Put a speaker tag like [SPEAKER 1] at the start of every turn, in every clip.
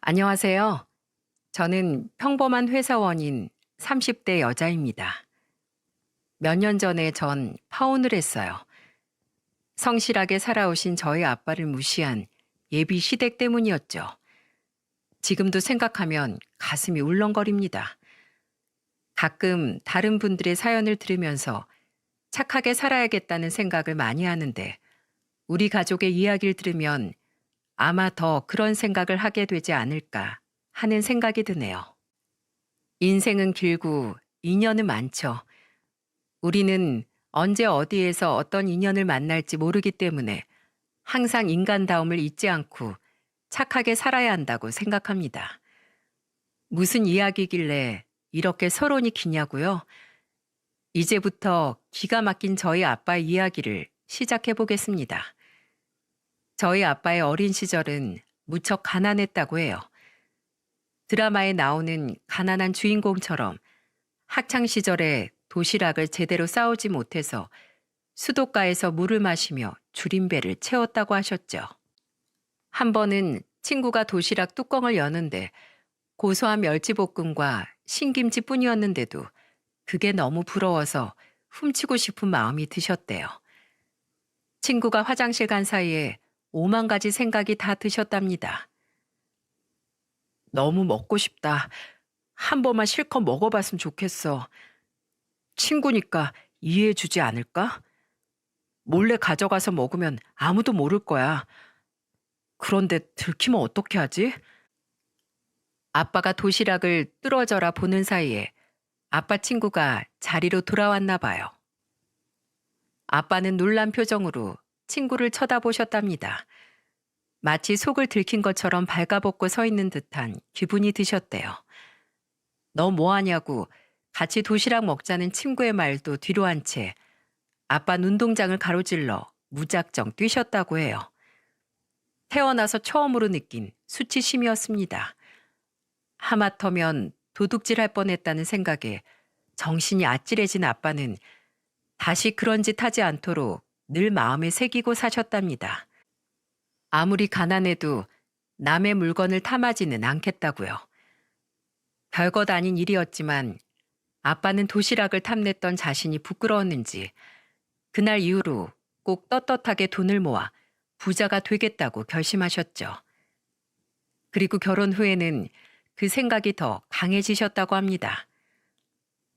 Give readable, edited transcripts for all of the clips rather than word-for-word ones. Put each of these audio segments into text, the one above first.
[SPEAKER 1] 안녕하세요. 저는 평범한 회사원인 30대 여자입니다. 몇 년 전에 전 파혼을 했어요. 성실하게 살아오신 저희 아빠를 무시한 예비 시댁 때문이었죠. 지금도 생각하면 가슴이 울렁거립니다. 가끔 다른 분들의 사연을 들으면서 착하게 살아야겠다는 생각을 많이 하는데 우리 가족의 이야기를 들으면 아마 더 그런 생각을 하게 되지 않을까 하는 생각이 드네요. 인생은 길고 인연은 많죠. 우리는 언제 어디에서 어떤 인연을 만날지 모르기 때문에 항상 인간다움을 잊지 않고 착하게 살아야 한다고 생각합니다. 무슨 이야기길래 이렇게 서론이 기냐고요? 이제부터 기가 막힌 저희 아빠의 이야기를 시작해 보겠습니다. 저희 아빠의 어린 시절은 무척 가난했다고 해요. 드라마에 나오는 가난한 주인공처럼 학창 시절에 도시락을 제대로 싸오지 못해서 수도가에서 물을 마시며 줄임배를 채웠다고 하셨죠. 한 번은 친구가 도시락 뚜껑을 여는데 고소한 멸치볶음과 신김치뿐이었는데도 그게 너무 부러워서 훔치고 싶은 마음이 드셨대요. 친구가 화장실 간 사이에 5만 가지 생각이 다 드셨답니다. 너무 먹고 싶다. 한 번만 실컷 먹어봤으면 좋겠어. 친구니까 이해해주지 않을까? 몰래 가져가서 먹으면 아무도 모를 거야. 그런데 들키면 어떻게 하지? 아빠가 도시락을 뚫어져라 보는 사이에 아빠 친구가 자리로 돌아왔나 봐요. 아빠는 놀란 표정으로 친구를 쳐다보셨답니다. 마치 속을 들킨 것처럼 발가벗고 서 있는 듯한 기분이 드셨대요. 너 뭐하냐고 같이 도시락 먹자는 친구의 말도 뒤로 한 채 아빠 눈동장을 가로질러 무작정 뛰셨다고 해요. 태어나서 처음으로 느낀 수치심이었습니다. 하마터면 도둑질할 뻔했다는 생각에 정신이 아찔해진 아빠는 다시 그런 짓 하지 않도록 늘 마음에 새기고 사셨답니다. 아무리 가난해도 남의 물건을 탐하지는 않겠다고요. 별것 아닌 일이었지만 아빠는 도시락을 탐냈던 자신이 부끄러웠는지 그날 이후로 꼭 떳떳하게 돈을 모아 부자가 되겠다고 결심하셨죠. 그리고 결혼 후에는 그 생각이 더 강해지셨다고 합니다.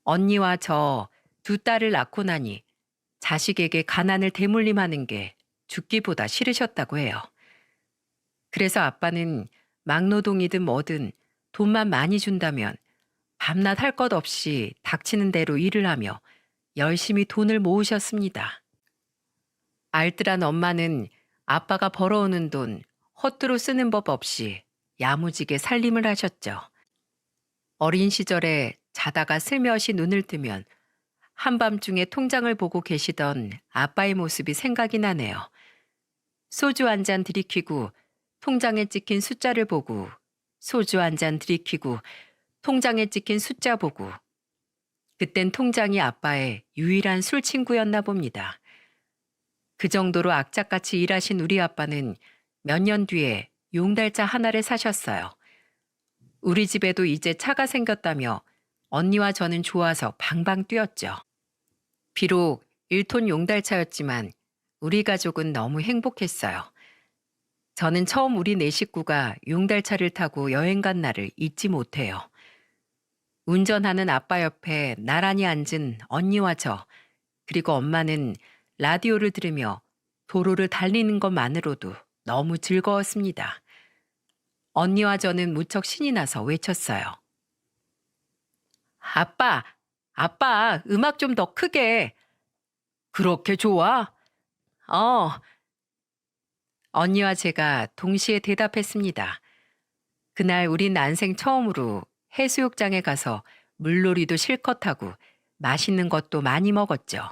[SPEAKER 1] 언니와 저 두 딸을 낳고 나니 자식에게 가난을 대물림하는 게 죽기보다 싫으셨다고 해요. 그래서 아빠는 막노동이든 뭐든 돈만 많이 준다면 밤낮 할 것 없이 닥치는 대로 일을 하며 열심히 돈을 모으셨습니다. 알뜰한 엄마는 아빠가 벌어오는 돈 헛되로 쓰는 법 없이 야무지게 살림을 하셨죠. 어린 시절에 자다가 슬며시 눈을 뜨면 한밤중에 통장을 보고 계시던 아빠의 모습이 생각이 나네요. 소주 한 잔 들이키고 통장에 찍힌 숫자를 보고 소주 한 잔 들이키고 통장에 찍힌 숫자 보고 그땐 통장이 아빠의 유일한 술 친구였나 봅니다. 그 정도로 악착같이 일하신 우리 아빠는 몇 년 뒤에 용달차 하나를 사셨어요. 우리 집에도 이제 차가 생겼다며 언니와 저는 좋아서 방방 뛰었죠. 비록 1톤 용달차였지만 우리 가족은 너무 행복했어요. 저는 처음 우리 네 식구가 용달차를 타고 여행 간 날을 잊지 못해요. 운전하는 아빠 옆에 나란히 앉은 언니와 저, 그리고 엄마는 라디오를 들으며 도로를 달리는 것만으로도 너무 즐거웠습니다. 언니와 저는 무척 신이 나서 외쳤어요. 아빠, 아빠, 음악 좀 더 크게. 그렇게 좋아? 어. 언니와 제가 동시에 대답했습니다. 그날 우린 난생 처음으로 해수욕장에 가서 물놀이도 실컷 하고 맛있는 것도 많이 먹었죠.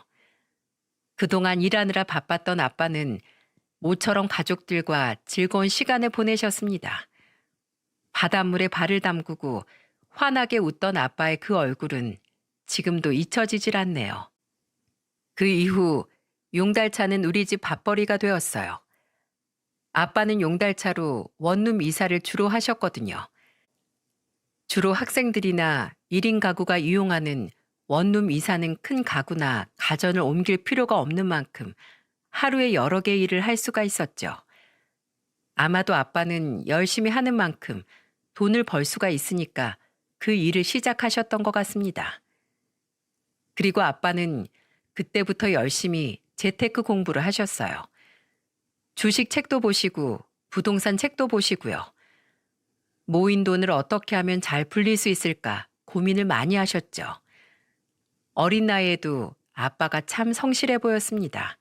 [SPEAKER 1] 그동안 일하느라 바빴던 아빠는 모처럼 가족들과 즐거운 시간을 보내셨습니다. 바닷물에 발을 담그고 환하게 웃던 아빠의 그 얼굴은 지금도 잊혀지질 않네요. 그 이후 용달차는 우리 집 밥벌이가 되었어요. 아빠는 용달차로 원룸 이사를 주로 하셨거든요. 주로 학생들이나 1인 가구가 이용하는 원룸 이사는 큰 가구나 가전을 옮길 필요가 없는 만큼 하루에 여러 개 일을 할 수가 있었죠. 아마도 아빠는 열심히 하는 만큼 돈을 벌 수가 있으니까 그 일을 시작하셨던 것 같습니다. 그리고 아빠는 그때부터 열심히 재테크 공부를 하셨어요. 주식 책도 보시고 부동산 책도 보시고요. 모인 돈을 어떻게 하면 잘 불릴 수 있을까 고민을 많이 하셨죠. 어린 나이에도 아빠가 참 성실해 보였습니다.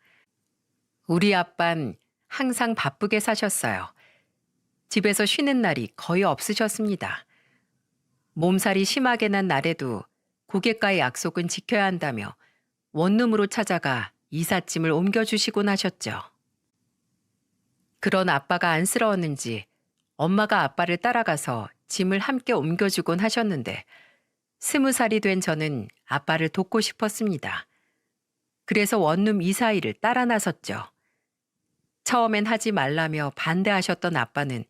[SPEAKER 1] 우리 아빤 항상 바쁘게 사셨어요. 집에서 쉬는 날이 거의 없으셨습니다. 몸살이 심하게 난 날에도 고객과의 약속은 지켜야 한다며 원룸으로 찾아가 이삿짐을 옮겨주시곤 하셨죠. 그런 아빠가 안쓰러웠는지 엄마가 아빠를 따라가서 짐을 함께 옮겨주곤 하셨는데 20살이 된 저는 아빠를 돕고 싶었습니다. 그래서 원룸 이사 일을 따라 나섰죠. 처음엔 하지 말라며 반대하셨던 아빠는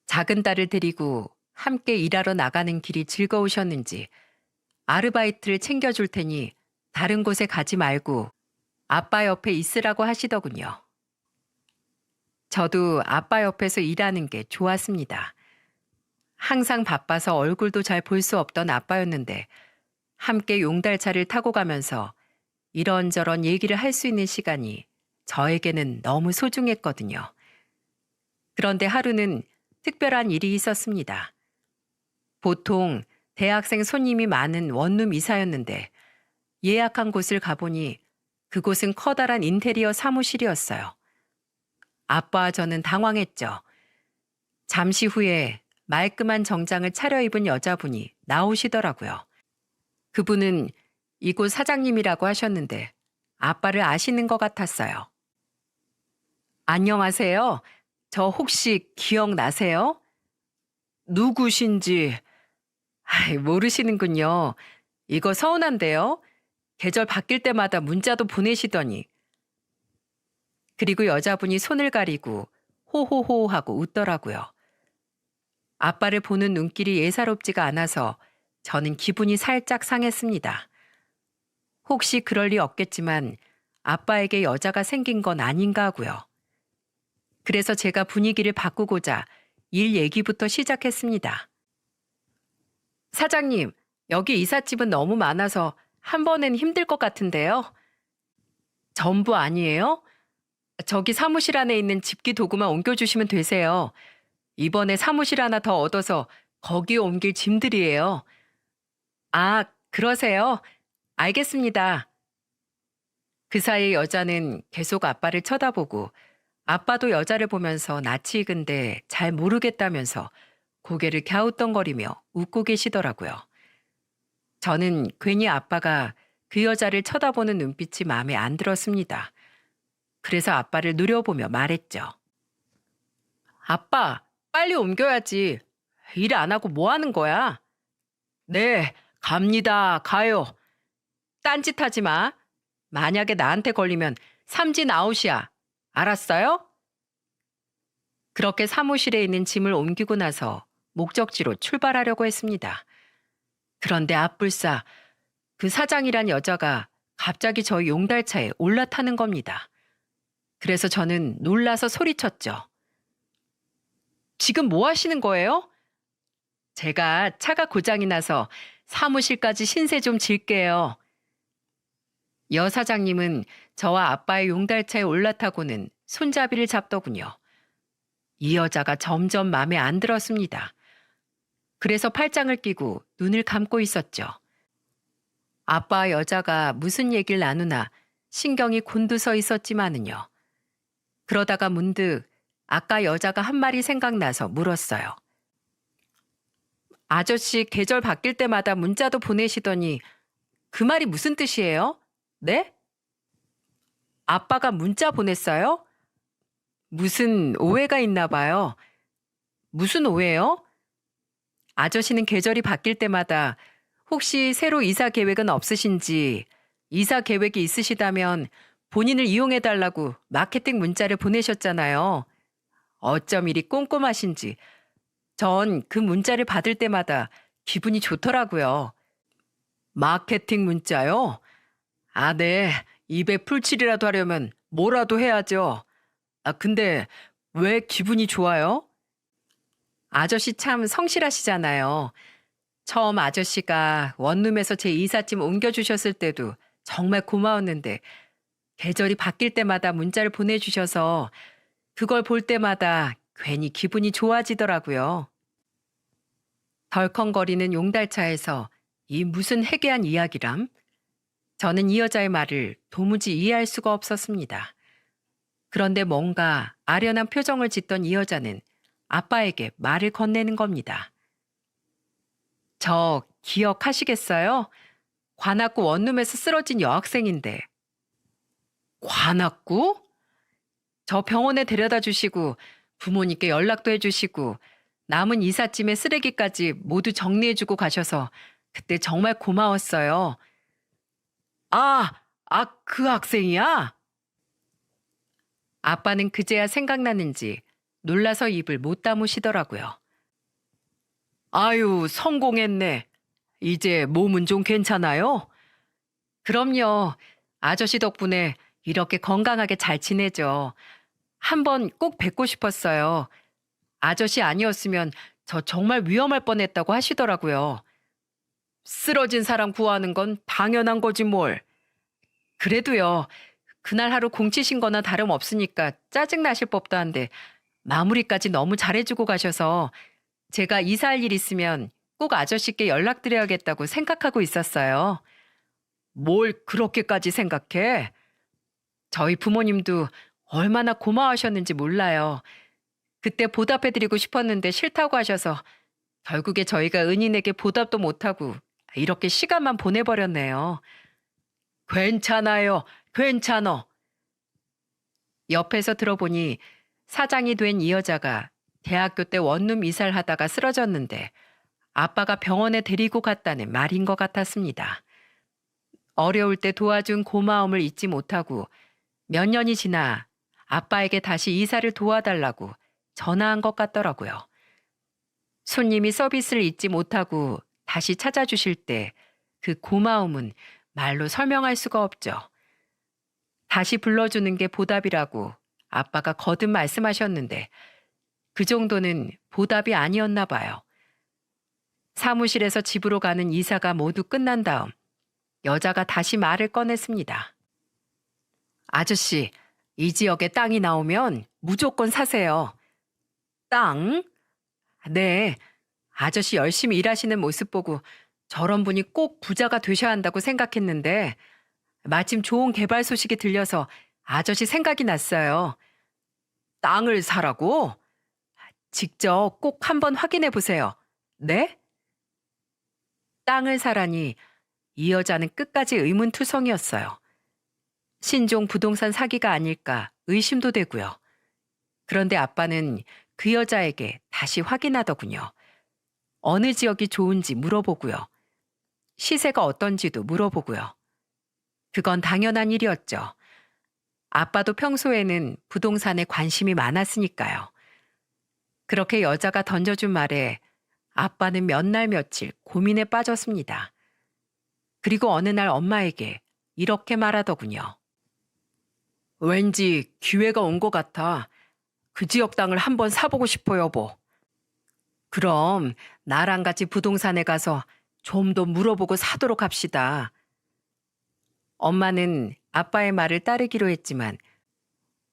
[SPEAKER 1] 작은 딸을 데리고 함께 일하러 나가는 길이 즐거우셨는지 아르바이트를 챙겨줄 테니 다른 곳에 가지 말고 아빠 옆에 있으라고 하시더군요. 저도 아빠 옆에서 일하는 게 좋았습니다. 항상 바빠서 얼굴도 잘 볼 수 없던 아빠였는데 함께 용달차를 타고 가면서 이런저런 얘기를 할 수 있는 시간이 저에게는 너무 소중했거든요. 그런데 하루는 특별한 일이 있었습니다. 보통 대학생 손님이 많은 원룸 이사였는데 예약한 곳을 가보니 그곳은 커다란 인테리어 사무실이었어요. 아빠와 저는 당황했죠. 잠시 후에 말끔한 정장을 차려입은 여자분이 나오시더라고요. 그분은 이곳 사장님이라고 하셨는데 아빠를 아시는 것 같았어요. 안녕하세요. 저 혹시 기억나세요? 누구신지 모르시는군요. 이거 서운한데요. 계절 바뀔 때마다 문자도 보내시더니. 그리고 여자분이 손을 가리고 호호호 하고 웃더라고요. 아빠를 보는 눈길이 예사롭지가 않아서 저는 기분이 살짝 상했습니다. 혹시 그럴 리 없겠지만 아빠에게 여자가 생긴 건 아닌가 하고요. 그래서 제가 분위기를 바꾸고자 일 얘기부터 시작했습니다. 사장님, 여기 이삿집은 너무 많아서 한 번엔 힘들 것 같은데요. 전부 아니에요? 저기 사무실 안에 있는 집기 도구만 옮겨주시면 되세요. 이번에 사무실 하나 더 얻어서 거기에 옮길 짐들이에요. 아, 그러세요? 알겠습니다. 그 사이 여자는 계속 아빠를 쳐다보고 아빠도 여자를 보면서 낯이 익은데 잘 모르겠다면서 고개를 갸우뚱거리며 웃고 계시더라고요. 저는 괜히 아빠가 그 여자를 쳐다보는 눈빛이 마음에 안 들었습니다. 그래서 아빠를 노려보며 말했죠. 아빠, 빨리 옮겨야지. 일 안 하고 뭐 하는 거야? 네, 갑니다. 가요. 딴짓하지 마. 만약에 나한테 걸리면 삼진 아웃이야. 알았어요? 그렇게 사무실에 있는 짐을 옮기고 나서 목적지로 출발하려고 했습니다. 그런데 앞불싸 그 사장이란 여자가 갑자기 저희 용달차에 올라타는 겁니다. 그래서 저는 놀라서 소리쳤죠. 지금 뭐 하시는 거예요? 제가 차가 고장이 나서 사무실까지 신세 좀 질게요. 여 사장님은 저와 아빠의 용달차에 올라타고는 손잡이를 잡더군요. 이 여자가 점점 마음에 안 들었습니다. 그래서 팔짱을 끼고 눈을 감고 있었죠. 아빠와 여자가 무슨 얘기를 나누나 신경이 곤두서 있었지만은요. 그러다가 문득 아까 여자가 한 말이 생각나서 물었어요. 아저씨 계절 바뀔 때마다 문자도 보내시더니 그 말이 무슨 뜻이에요? 네? 아빠가 문자 보냈어요? 무슨 오해가 있나 봐요. 무슨 오해요? 아저씨는 계절이 바뀔 때마다 혹시 새로 이사 계획은 없으신지, 이사 계획이 있으시다면 본인을 이용해달라고 마케팅 문자를 보내셨잖아요. 어쩜 이리 꼼꼼하신지. 전 그 문자를 받을 때마다 기분이 좋더라고요. 마케팅 문자요? 아, 네. 입에 풀칠이라도 하려면 뭐라도 해야죠. 아, 근데 왜 기분이 좋아요? 아저씨 참 성실하시잖아요. 처음 아저씨가 원룸에서 제 이삿짐 옮겨주셨을 때도 정말 고마웠는데 계절이 바뀔 때마다 문자를 보내주셔서 그걸 볼 때마다 괜히 기분이 좋아지더라고요. 덜컹거리는 용달차에서 이 무슨 해괴한 이야기람? 저는 이 여자의 말을 도무지 이해할 수가 없었습니다. 그런데 뭔가 아련한 표정을 짓던 이 여자는 아빠에게 말을 건네는 겁니다. 저 기억하시겠어요? 관악구 원룸에서 쓰러진 여학생인데. 관악구? 저 병원에 데려다 주시고 부모님께 연락도 해주시고 남은 이삿짐의 쓰레기까지 모두 정리해주고 가셔서 그때 정말 고마웠어요. 그 학생이야? 아빠는 그제야 생각나는지 놀라서 입을 못 다무시더라고요. 아유, 성공했네. 이제 몸은 좀 괜찮아요? 그럼요. 아저씨 덕분에 이렇게 건강하게 잘 지내죠. 한번 꼭 뵙고 싶었어요. 아저씨 아니었으면 저 정말 위험할 뻔했다고 하시더라고요. 쓰러진 사람 구하는 건 당연한 거지 뭘. 그래도요. 그날 하루 공치신 거나 다름없으니까 짜증나실 법도 한데 마무리까지 너무 잘해주고 가셔서 제가 이사할 일 있으면 꼭 아저씨께 연락드려야겠다고 생각하고 있었어요. 뭘 그렇게까지 생각해? 저희 부모님도 얼마나 고마워하셨는지 몰라요. 그때 보답해드리고 싶었는데 싫다고 하셔서 결국에 저희가 은인에게 보답도 못하고 이렇게 시간만 보내버렸네요. 괜찮아요. 괜찮어. 옆에서 들어보니 사장이 된 이 여자가 대학교 때 원룸 이사를 하다가 쓰러졌는데 아빠가 병원에 데리고 갔다는 말인 것 같았습니다. 어려울 때 도와준 고마움을 잊지 못하고 몇 년이 지나 아빠에게 다시 이사를 도와달라고 전화한 것 같더라고요. 손님이 서비스를 잊지 못하고 다시 찾아주실 때 그 고마움은 말로 설명할 수가 없죠. 다시 불러주는 게 보답이라고 아빠가 거듭 말씀하셨는데 그 정도는 보답이 아니었나 봐요. 사무실에서 집으로 가는 이사가 모두 끝난 다음 여자가 다시 말을 꺼냈습니다. 아저씨, 이 지역에 땅이 나오면 무조건 사세요. 땅? 네. 아저씨 열심히 일하시는 모습 보고 저런 분이 꼭 부자가 되셔야 한다고 생각했는데 마침 좋은 개발 소식이 들려서 아저씨 생각이 났어요. 땅을 사라고? 직접 꼭 한번 확인해 보세요. 네? 땅을 사라니 이 여자는 끝까지 의문투성이었어요. 신종 부동산 사기가 아닐까 의심도 되고요. 그런데 아빠는 그 여자에게 다시 확인하더군요. 어느 지역이 좋은지 물어보고요. 시세가 어떤지도 물어보고요. 그건 당연한 일이었죠. 아빠도 평소에는 부동산에 관심이 많았으니까요. 그렇게 여자가 던져준 말에 아빠는 몇 날 며칠 고민에 빠졌습니다. 그리고 어느 날 엄마에게 이렇게 말하더군요. 왠지 기회가 온 것 같아. 그 지역 땅을 한번 사보고 싶어 여보. 그럼 나랑 같이 부동산에 가서 좀 더 물어보고 사도록 합시다. 엄마는 아빠의 말을 따르기로 했지만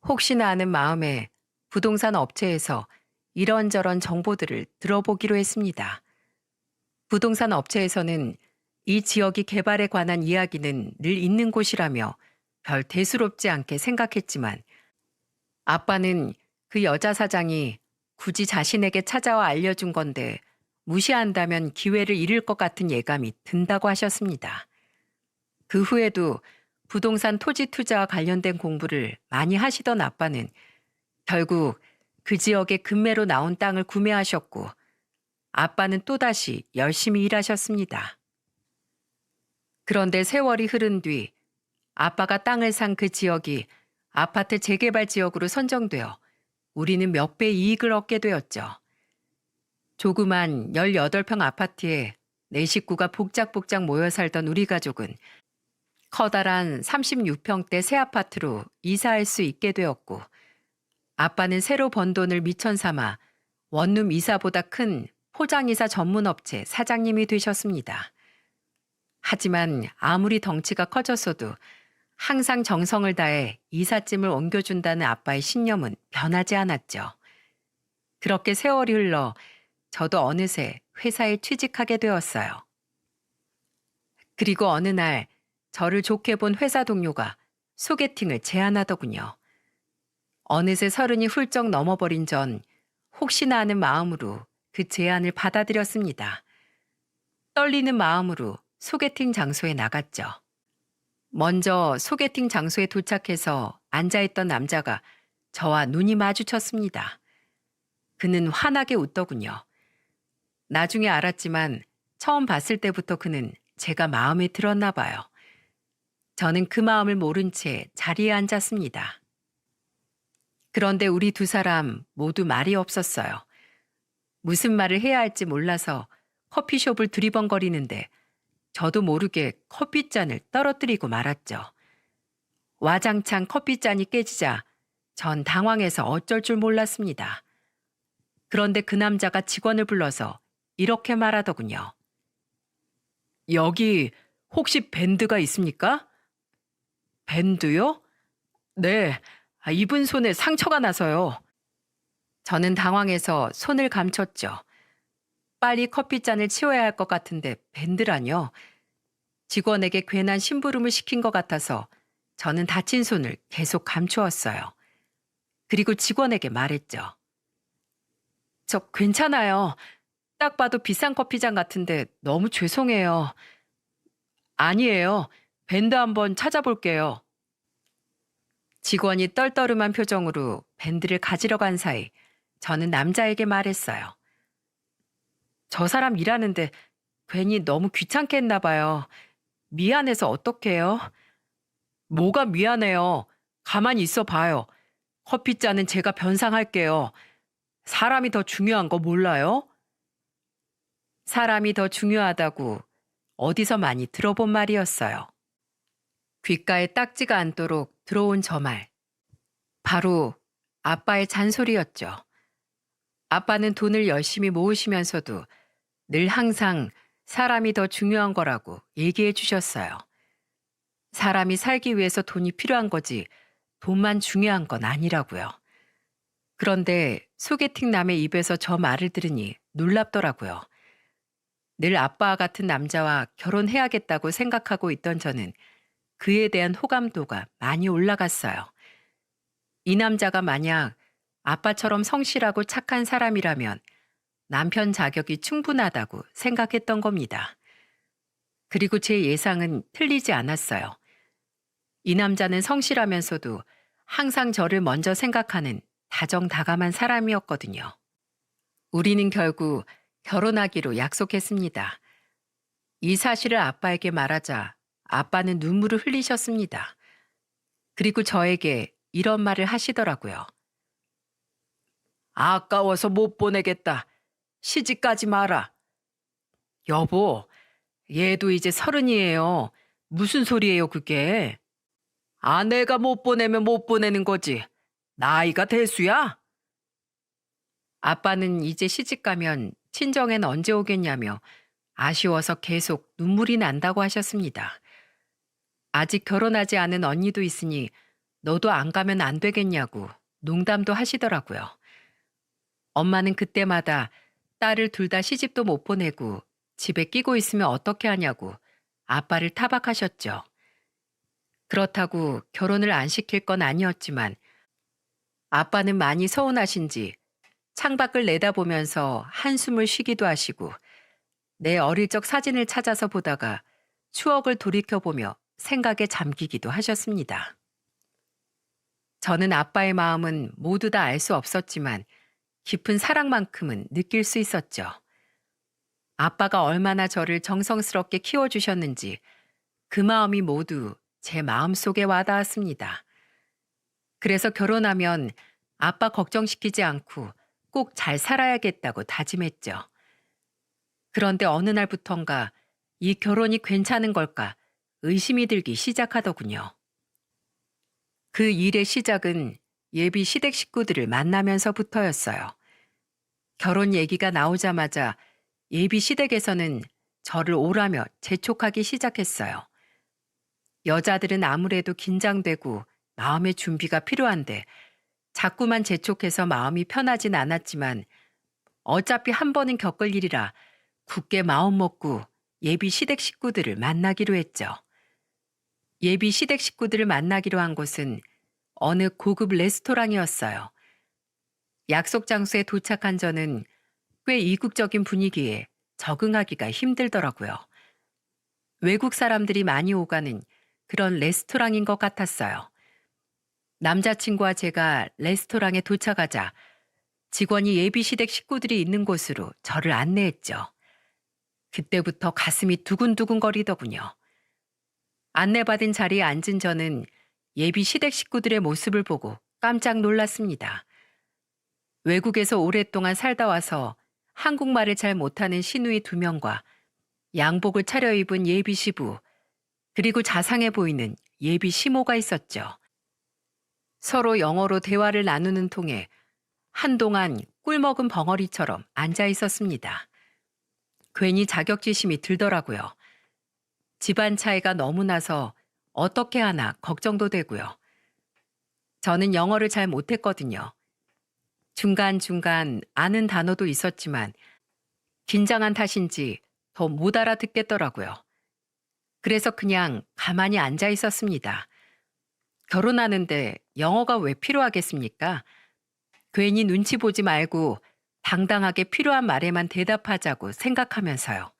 [SPEAKER 1] 혹시나 하는 마음에 부동산 업체에서 이런저런 정보들을 들어보기로 했습니다. 부동산 업체에서는 이 지역이 개발에 관한 이야기는 늘 있는 곳이라며 별 대수롭지 않게 생각했지만 아빠는 그 여자 사장이 굳이 자신에게 찾아와 알려준 건데 무시한다면 기회를 잃을 것 같은 예감이 든다고 하셨습니다. 그 후에도 부동산 토지 투자와 관련된 공부를 많이 하시던 아빠는 결국 그 지역에 급매로 나온 땅을 구매하셨고 아빠는 또다시 열심히 일하셨습니다. 그런데 세월이 흐른 뒤 아빠가 땅을 산 그 지역이 아파트 재개발 지역으로 선정되어 우리는 몇 배 이익을 얻게 되었죠. 조그만 18평 아파트에 네 식구가 복작복작 모여 살던 우리 가족은 커다란 36평대 새 아파트로 이사할 수 있게 되었고, 아빠는 새로 번 돈을 미천 삼아 원룸 이사보다 큰 포장이사 전문업체 사장님이 되셨습니다. 하지만 아무리 덩치가 커졌어도 항상 정성을 다해 이삿짐을 옮겨준다는 아빠의 신념은 변하지 않았죠. 그렇게 세월이 흘러 저도 어느새 회사에 취직하게 되었어요. 그리고 어느 날 저를 좋게 본 회사 동료가 소개팅을 제안하더군요. 어느새 30이 훌쩍 넘어버린 전 혹시나 하는 마음으로 그 제안을 받아들였습니다. 떨리는 마음으로 소개팅 장소에 나갔죠. 먼저 소개팅 장소에 도착해서 앉아있던 남자가 저와 눈이 마주쳤습니다. 그는 환하게 웃더군요. 나중에 알았지만 처음 봤을 때부터 그는 제가 마음에 들었나 봐요. 저는 그 마음을 모른 채 자리에 앉았습니다. 그런데 우리 두 사람 모두 말이 없었어요. 무슨 말을 해야 할지 몰라서 커피숍을 두리번거리는데 저도 모르게 커피잔을 떨어뜨리고 말았죠. 와장창 커피잔이 깨지자 전 당황해서 어쩔 줄 몰랐습니다. 그런데 그 남자가 직원을 불러서 이렇게 말하더군요. 여기 혹시 밴드가 있습니까? 밴드요? 네, 이분 손에 상처가 나서요. 저는 당황해서 손을 감췄죠. 빨리 커피잔을 치워야 할 것 같은데 밴드라뇨. 직원에게 괜한 심부름을 시킨 것 같아서 저는 다친 손을 계속 감추었어요. 그리고 직원에게 말했죠. 저 괜찮아요. 딱 봐도 비싼 커피잔 같은데 너무 죄송해요. 아니에요. 밴드 한번 찾아볼게요. 직원이 떨떠름한 표정으로 밴드를 가지러 간 사이 저는 남자에게 말했어요. 저 사람 일하는데 괜히 너무 귀찮게 했나 봐요. 미안해서 어떡해요? 뭐가 미안해요. 가만히 있어 봐요. 커피잔은 제가 변상할게요. 사람이 더 중요한 거 몰라요? 사람이 더 중요하다고 어디서 많이 들어본 말이었어요. 귓가에 딱지가 않도록 들어온 저 말. 바로 아빠의 잔소리였죠. 아빠는 돈을 열심히 모으시면서도 늘 항상 사람이 더 중요한 거라고 얘기해 주셨어요. 사람이 살기 위해서 돈이 필요한 거지 돈만 중요한 건 아니라고요. 그런데 소개팅 남의 입에서 저 말을 들으니 놀랍더라고요. 늘 아빠와 같은 남자와 결혼해야겠다고 생각하고 있던 저는 그에 대한 호감도가 많이 올라갔어요. 이 남자가 만약 아빠처럼 성실하고 착한 사람이라면 남편 자격이 충분하다고 생각했던 겁니다. 그리고 제 예상은 틀리지 않았어요. 이 남자는 성실하면서도 항상 저를 먼저 생각하는 다정다감한 사람이었거든요. 우리는 결국 결혼하기로 약속했습니다. 이 사실을 아빠에게 말하자 아빠는 눈물을 흘리셨습니다. 그리고 저에게 이런 말을 하시더라고요. 아까워서 못 보내겠다. 시집가지 마라. 여보, 얘도 이제 30이에요. 무슨 소리예요, 그게? 아내가 못 보내면 못 보내는 거지. 나이가 대수야? 아빠는 이제 시집가면 친정엔 언제 오겠냐며 아쉬워서 계속 눈물이 난다고 하셨습니다. 아직 결혼하지 않은 언니도 있으니 너도 안 가면 안 되겠냐고 농담도 하시더라고요. 엄마는 그때마다 딸을 둘 다 시집도 못 보내고 집에 끼고 있으면 어떻게 하냐고 아빠를 타박하셨죠. 그렇다고 결혼을 안 시킬 건 아니었지만 아빠는 많이 서운하신지 창밖을 내다보면서 한숨을 쉬기도 하시고 내 어릴 적 사진을 찾아서 보다가 추억을 돌이켜보며 생각에 잠기기도 하셨습니다. 저는 아빠의 마음은 모두 다 알 수 없었지만 깊은 사랑만큼은 느낄 수 있었죠. 아빠가 얼마나 저를 정성스럽게 키워주셨는지 그 마음이 모두 제 마음속에 와닿았습니다. 그래서 결혼하면 아빠 걱정시키지 않고 꼭 잘 살아야겠다고 다짐했죠. 그런데 어느 날부턴가 이 결혼이 괜찮은 걸까 의심이 들기 시작하더군요. 그 일의 시작은 예비 시댁 식구들을 만나면서부터였어요. 결혼 얘기가 나오자마자 예비 시댁에서는 저를 오라며 재촉하기 시작했어요. 여자들은 아무래도 긴장되고 마음의 준비가 필요한데 자꾸만 재촉해서 마음이 편하진 않았지만 어차피 한 번은 겪을 일이라 굳게 마음 먹고 예비 시댁 식구들을 만나기로 했죠. 예비 시댁 식구들을 만나기로 한 곳은 어느 고급 레스토랑이었어요. 약속 장소에 도착한 저는 꽤 이국적인 분위기에 적응하기가 힘들더라고요. 외국 사람들이 많이 오가는 그런 레스토랑인 것 같았어요. 남자친구와 제가 레스토랑에 도착하자 직원이 예비 시댁 식구들이 있는 곳으로 저를 안내했죠. 그때부터 가슴이 두근두근거리더군요. 안내받은 자리에 앉은 저는 예비 시댁 식구들의 모습을 보고 깜짝 놀랐습니다. 외국에서 오랫동안 살다 와서 한국말을 잘 못하는 시누이 2명과 양복을 차려입은 예비 시부, 그리고 자상해 보이는 예비 시모가 있었죠. 서로 영어로 대화를 나누는 통에 한동안 꿀먹은 벙어리처럼 앉아 있었습니다. 괜히 자격지심이 들더라고요. 집안 차이가 너무 나서 어떻게 하나 걱정도 되고요. 저는 영어를 잘 못했거든요. 중간중간 아는 단어도 있었지만 긴장한 탓인지 더 못 알아듣겠더라고요. 그래서 그냥 가만히 앉아 있었습니다. 결혼하는데 영어가 왜 필요하겠습니까? 괜히 눈치 보지 말고 당당하게 필요한 말에만 대답하자고 생각하면서요.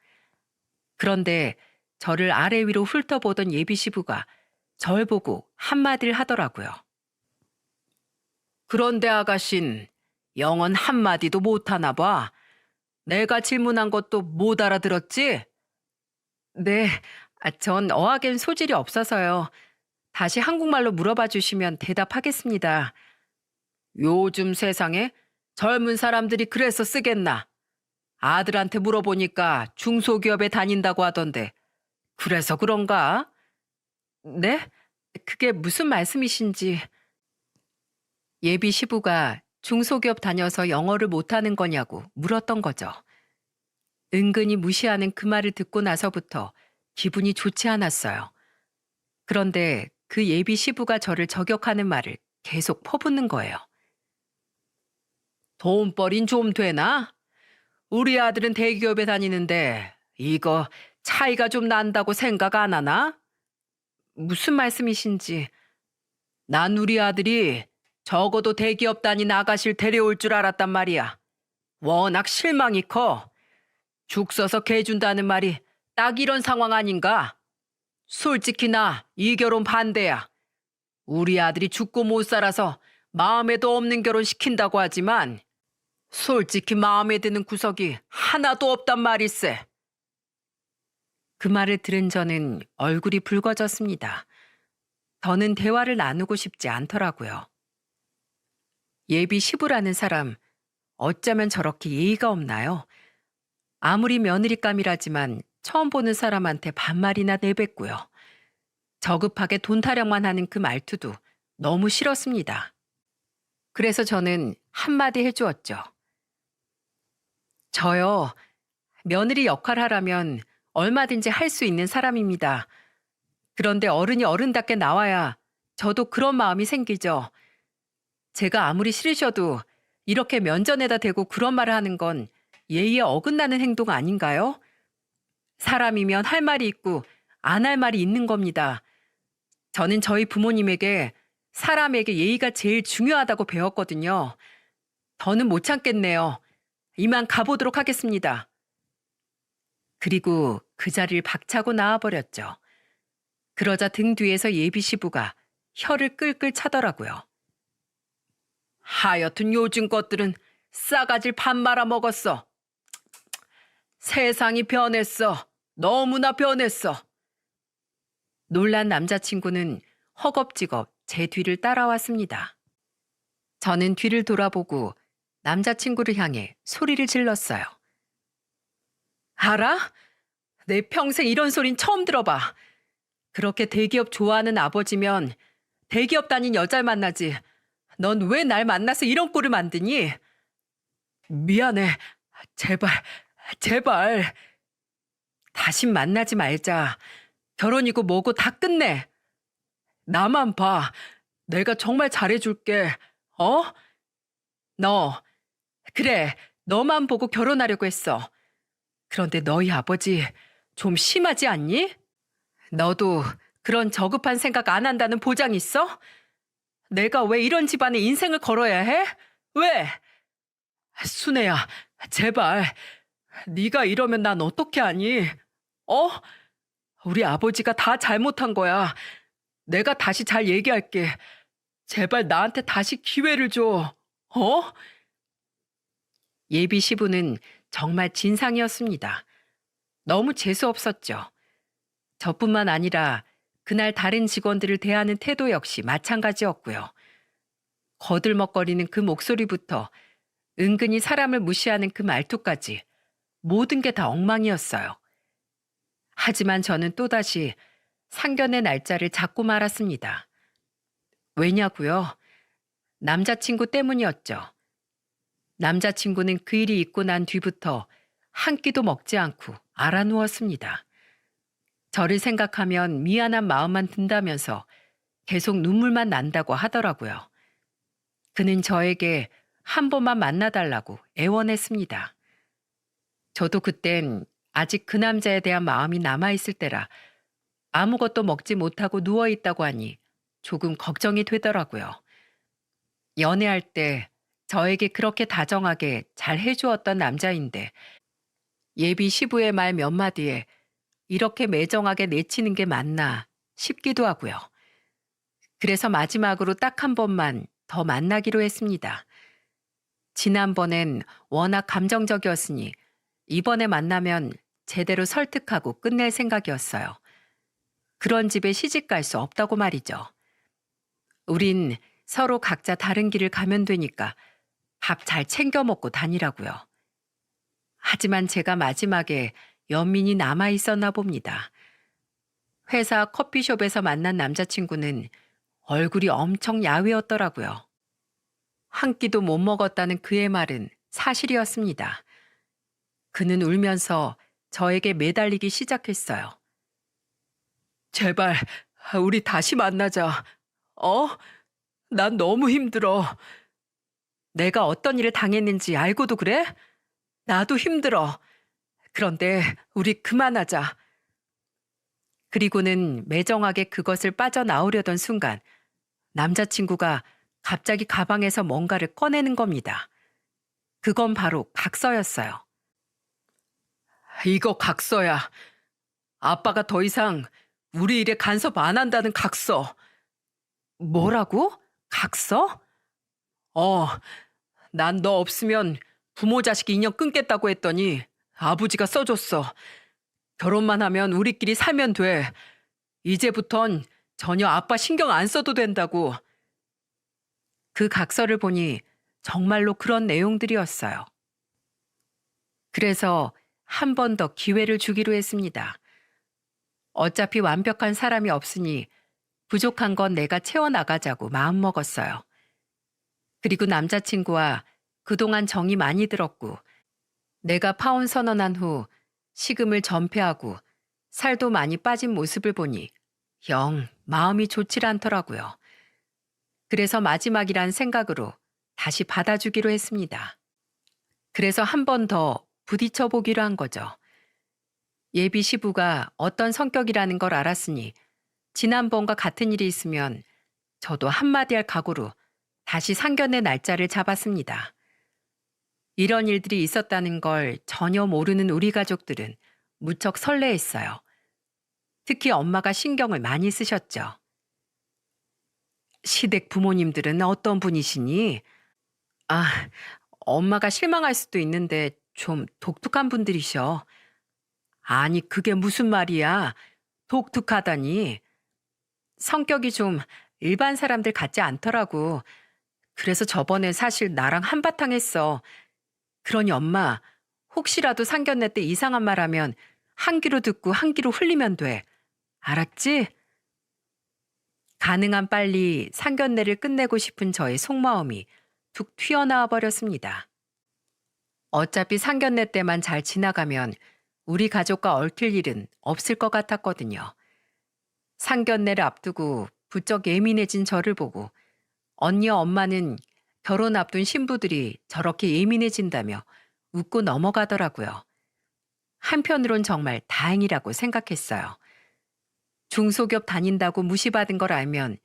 [SPEAKER 1] 그런데 저를 아래 위로 훑어보던 예비 시부가 절 보고 한마디를 하더라고요. 그런데 아가씨는 영어는 한마디도 못하나 봐. 내가 질문한 것도 못 알아들었지? 네, 전 어학엔 소질이 없어서요. 다시 한국말로 물어봐 주시면 대답하겠습니다. 요즘 세상에 젊은 사람들이 그래서 쓰겠나? 아들한테 물어보니까 중소기업에 다닌다고 하던데 그래서 그런가? 네? 그게 무슨 말씀이신지. 예비 시부가 중소기업 다녀서 영어를 못하는 거냐고 물었던 거죠. 은근히 무시하는 그 말을 듣고 나서부터 기분이 좋지 않았어요. 그런데 그 예비 시부가 저를 저격하는 말을 계속 퍼붓는 거예요. 돈벌인 좀 되나? 우리 아들은 대기업에 다니는데 이거 차이가 좀 난다고 생각 안 하나? 무슨 말씀이신지. 난 우리 아들이 적어도 대기업 다닌 아가씨를 데려올 줄 알았단 말이야. 워낙 실망이 커. 죽 써서 개 준다는 말이 딱 이런 상황 아닌가? 솔직히 나 이 결혼 반대야. 우리 아들이 죽고 못 살아서 마음에도 없는 결혼 시킨다고 하지만 솔직히 마음에 드는 구석이 하나도 없단 말일세. 그 말을 들은 저는 얼굴이 붉어졌습니다. 더는 대화를 나누고 싶지 않더라고요. 예비 시부라는 사람, 어쩌면 저렇게 예의가 없나요? 아무리 며느리감이라지만 처음 보는 사람한테 반말이나 내뱉고요. 저급하게 돈 타령만 하는 그 말투도 너무 싫었습니다. 그래서 저는 한마디 해주었죠. 저요, 며느리 역할 하라면 얼마든지 할 수 있는 사람입니다. 그런데 어른이 어른답게 나와야 저도 그런 마음이 생기죠. 제가 아무리 싫으셔도 이렇게 면전에다 대고 그런 말을 하는 건 예의에 어긋나는 행동 아닌가요? 사람이면 할 말이 있고 안 할 말이 있는 겁니다. 저는 저희 부모님에게 사람에게 예의가 제일 중요하다고 배웠거든요. 더는 못 참겠네요. 이만 가보도록 하겠습니다. 그리고 그 자리를 박차고 나와버렸죠. 그러자 등 뒤에서 예비 시부가 혀를 끌끌 차더라고요. 하여튼 요즘 것들은 싸가지를 밥 말아 먹었어. 세상이 변했어. 너무나 변했어. 놀란 남자친구는 허겁지겁 제 뒤를 따라왔습니다. 저는 뒤를 돌아보고 남자친구를 향해 소리를 질렀어요. 알아? 내 평생 이런 소린 처음 들어봐. 그렇게 대기업 좋아하는 아버지면 대기업 다닌 여자를 만나지. 넌 왜 날 만나서 이런 꼴을 만드니? 미안해. 제발, 제발. 다신 만나지 말자. 결혼이고 뭐고 다 끝내. 나만 봐. 내가 정말 잘해줄게. 어? 너, 그래. 너만 보고 결혼하려고 했어. 그런데 너희 아버지 좀 심하지 않니? 너도 그런 저급한 생각 안 한다는 보장 있어? 내가 왜 이런 집안에 인생을 걸어야 해? 왜? 순애야, 제발. 네가 이러면 난 어떻게 하니? 어? 우리 아버지가 다 잘못한 거야. 내가 다시 잘 얘기할게. 제발 나한테 다시 기회를 줘. 어? 예비 시부는 정말 진상이었습니다. 너무 재수 없었죠. 저뿐만 아니라 그날 다른 직원들을 대하는 태도 역시 마찬가지였고요. 거들먹거리는 그 목소리부터 은근히 사람을 무시하는 그 말투까지 모든 게 다 엉망이었어요. 하지만 저는 또다시 상견례 날짜를 잡고 말았습니다. 왜냐고요? 남자친구 때문이었죠. 남자친구는 그 일이 있고 난 뒤부터 한 끼도 먹지 않고 알아누웠습니다. 저를 생각하면 미안한 마음만 든다면서 계속 눈물만 난다고 하더라고요. 그는 저에게 한 번만 만나달라고 애원했습니다. 저도 그땐 아직 그 남자에 대한 마음이 남아있을 때라 아무것도 먹지 못하고 누워있다고 하니 조금 걱정이 되더라고요. 연애할 때 저에게 그렇게 다정하게 잘 해주었던 남자인데 예비 시부의 말 몇 마디에 이렇게 매정하게 내치는 게 맞나 싶기도 하고요. 그래서 마지막으로 딱 한 번만 더 만나기로 했습니다. 지난번엔 워낙 감정적이었으니 이번에 만나면 제대로 설득하고 끝낼 생각이었어요. 그런 집에 시집 갈 수 없다고 말이죠. 우린 서로 각자 다른 길을 가면 되니까 밥 잘 챙겨 먹고 다니라고요. 하지만 제가 마지막에 연민이 남아 있었나 봅니다. 회사 커피숍에서 만난 남자친구는 얼굴이 엄청 야위었더라고요. 한 끼도 못 먹었다는 그의 말은 사실이었습니다. 그는 울면서 저에게 매달리기 시작했어요. 제발, 우리 다시 만나자. 어? 난 너무 힘들어. 내가 어떤 일을 당했는지 알고도 그래? 나도 힘들어. 그런데 우리 그만하자. 그리고는 매정하게 그것을 빠져나오려던 순간 남자친구가 갑자기 가방에서 뭔가를 꺼내는 겁니다. 그건 바로 각서였어요. 이거 각서야. 아빠가 더 이상 우리 일에 간섭 안 한다는 각서. 뭐라고? 각서? 난 너 없으면 부모 자식 인연 끊겠다고 했더니 아버지가 써줬어. 결혼만 하면 우리끼리 살면 돼. 이제부턴 전혀 아빠 신경 안 써도 된다고. 그 각서를 보니 정말로 그런 내용들이었어요. 그래서 한 번 더 기회를 주기로 했습니다. 어차피 완벽한 사람이 없으니 부족한 건 내가 채워나가자고 마음먹었어요. 그리고 남자친구와 그동안 정이 많이 들었고 내가 파혼 선언한 후 식음을 전폐하고 살도 많이 빠진 모습을 보니 영 마음이 좋질 않더라고요. 그래서 마지막이란 생각으로 다시 받아주기로 했습니다. 그래서 한 번 더 부딪혀 보기로 한 거죠. 예비 시부가 어떤 성격이라는 걸 알았으니 지난번과 같은 일이 있으면 저도 한마디 할 각오로 다시 상견례 날짜를 잡았습니다. 이런 일들이 있었다는 걸 전혀 모르는 우리 가족들은 무척 설레했어요. 특히 엄마가 신경을 많이 쓰셨죠. 시댁 부모님들은 어떤 분이시니? 아, 엄마가 실망할 수도 있는데 좀 독특한 분들이셔. 아니, 그게 무슨 말이야? 독특하다니. 성격이 좀 일반 사람들 같지 않더라고. 그래서 저번에 사실 나랑 한바탕 했어. 그러니 엄마, 혹시라도 상견례 때 이상한 말 하면 한 귀로 듣고 한 귀로 흘리면 돼. 알았지? 가능한 빨리 상견례를 끝내고 싶은 저의 속마음이 툭 튀어나와 버렸습니다. 어차피 상견례 때만 잘 지나가면 우리 가족과 얽힐 일은 없을 것 같았거든요. 상견례를 앞두고 부쩍 예민해진 저를 보고 언니와 엄마는 결혼 앞둔 신부들이 저렇게 예민해진다며 웃고 넘어가더라고요. 한편으론 정말 다행이라고 생각했어요. 중소기업 다닌다고 무시받은 걸 알면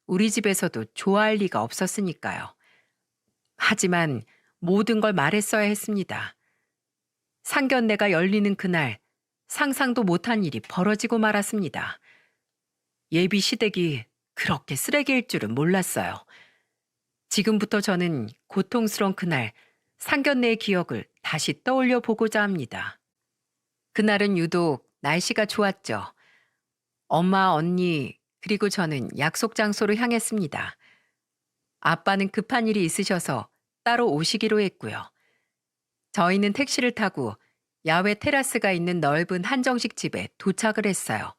[SPEAKER 1] 우리 집에서도 좋아할 리가 없었으니까요. 하지만 모든 걸 말했어야 했습니다. 상견례가 열리는 그날 상상도 못한 일이 벌어지고 말았습니다. 예비 시댁이 그렇게 쓰레기일 줄은 몰랐어요. 지금부터 저는 고통스러운 그날 상견례의 기억을 다시 떠올려 보고자 합니다. 그날은 유독 날씨가 좋았죠. 엄마, 언니, 그리고 저는 약속 장소로 향했습니다. 아빠는 급한 일이 있으셔서 따로 오시기로 했고요. 저희는 택시를 타고 야외 테라스가 있는 넓은 한정식 집에 도착을 했어요.